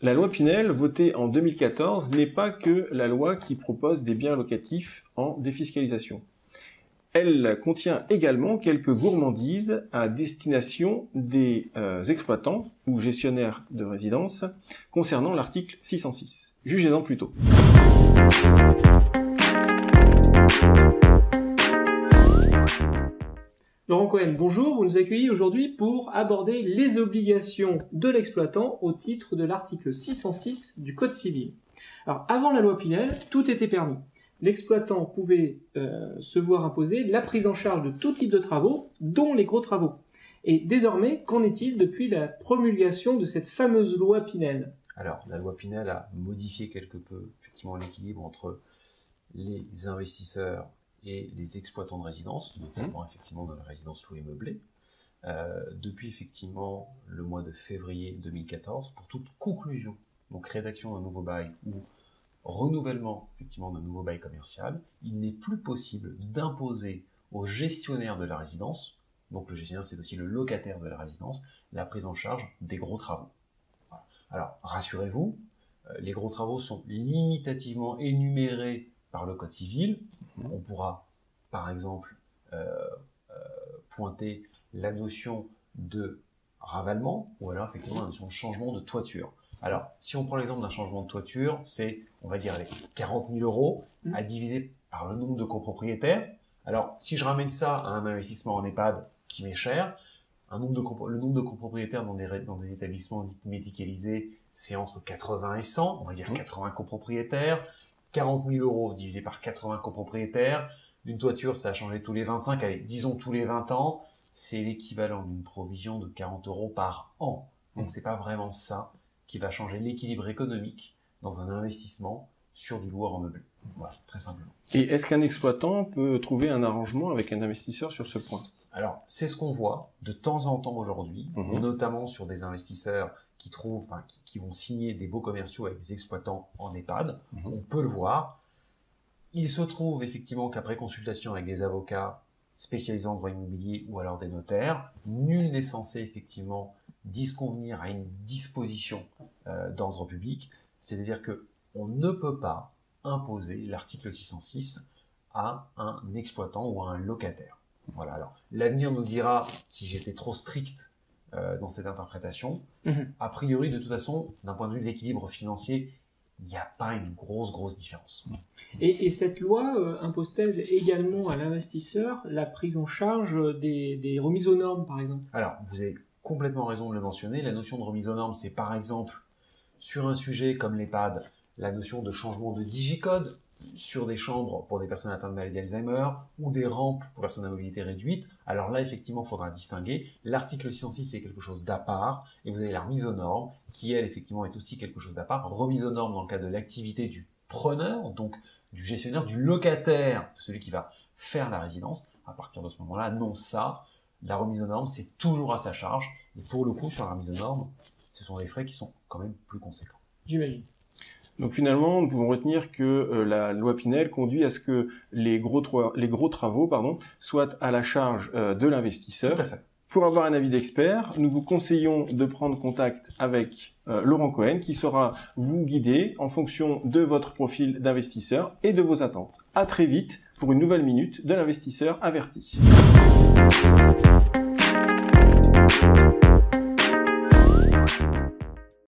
La loi Pinel, votée en 2014, n'est pas que la loi qui propose des biens locatifs en défiscalisation. Elle contient également quelques gourmandises à destination des exploitants ou gestionnaires de résidences concernant l'article 606. Jugez-en plutôt. Laurent Cohen, bonjour, vous nous accueillez aujourd'hui pour aborder les obligations de l'exploitant au titre de l'article 606 du Code civil. Alors, avant la loi Pinel, tout était permis. L'exploitant pouvait se voir imposer la prise en charge de tout type de travaux, dont les gros travaux. Et désormais, qu'en est-il depuis la promulgation de cette fameuse loi Pinel ? Alors, la loi Pinel a modifié quelque peu, effectivement, l'équilibre entre les investisseurs et les exploitants de résidence, notamment effectivement dans la résidence louée meublée, depuis effectivement le mois de février 2014, pour toute conclusion, donc rédaction d'un nouveau bail ou renouvellement effectivement d'un nouveau bail commercial, il n'est plus possible d'imposer au gestionnaire de la résidence, donc le gestionnaire c'est aussi le locataire de la résidence, la prise en charge des gros travaux. Voilà. Alors rassurez-vous, les gros travaux sont limitativement énumérés par le Code civil. On pourra, par exemple, pointer la notion de ravalement ou alors effectivement la notion de changement de toiture. Alors, si on prend l'exemple d'un changement de toiture, c'est, on va dire, avec 40 000 euros à diviser par le nombre de copropriétaires. Alors, si je ramène ça à un investissement en EHPAD qui m'est cher, le nombre de copropriétaires dans des établissements dits médicalisés, c'est entre 80 et 100, on va dire 80 copropriétaires. 40 000 euros divisé par 80 copropriétaires, d'une toiture ça a changé tous les 25, allez, disons tous les 20 ans, c'est l'équivalent d'une provision de 40 euros par an. Donc c'est pas vraiment ça qui va changer l'équilibre économique dans un investissement sur du loueur en meublé. Voilà, très simplement. Et est-ce qu'un exploitant peut trouver un arrangement avec un investisseur sur ce point ? Alors, c'est ce qu'on voit de temps en temps aujourd'hui, notamment sur des investisseurs qui vont signer des baux commerciaux avec des exploitants en EHPAD. On peut le voir. Il se trouve effectivement qu'après consultation avec des avocats spécialisés en droit immobilier ou alors des notaires, nul n'est censé effectivement disconvenir à une disposition d'ordre public. C'est-à-dire qu'on ne peut pas imposer l'article 606 à un exploitant ou à un locataire. Voilà. Alors, l'avenir nous dira si j'étais trop strict dans cette interprétation. A priori, de toute façon, d'un point de vue de l'équilibre financier, il n'y a pas une grosse différence. Et cette loi impose-t-elle également à l'investisseur la prise en charge des remises aux normes, par exemple ? Alors, vous avez complètement raison de le mentionner. La notion de remise aux normes, c'est par exemple, sur un sujet comme l'EHPAD, la notion de changement de digicode sur des chambres pour des personnes atteintes de maladie Alzheimer ou des rampes pour personnes à mobilité réduite. Alors là, effectivement, il faudra distinguer. L'article 606, c'est quelque chose d'à part, et vous avez la remise aux normes, qui, elle, effectivement, est aussi quelque chose d'à part. Remise aux normes dans le cas de l'activité du preneur, donc du gestionnaire, du locataire, celui qui va faire la résidence. À partir de ce moment-là, non, ça, la remise aux normes, c'est toujours à sa charge. Et pour le coup, sur la remise aux normes, ce sont des frais qui sont quand même plus conséquents. J'imagine. Donc finalement, nous pouvons retenir que la loi Pinel conduit à ce que les gros travaux soient à la charge de l'investisseur. Tout à fait. Pour avoir un avis d'expert, nous vous conseillons de prendre contact avec Laurent Cohen qui saura vous guider en fonction de votre profil d'investisseur et de vos attentes. À très vite pour une nouvelle minute de l'investisseur averti.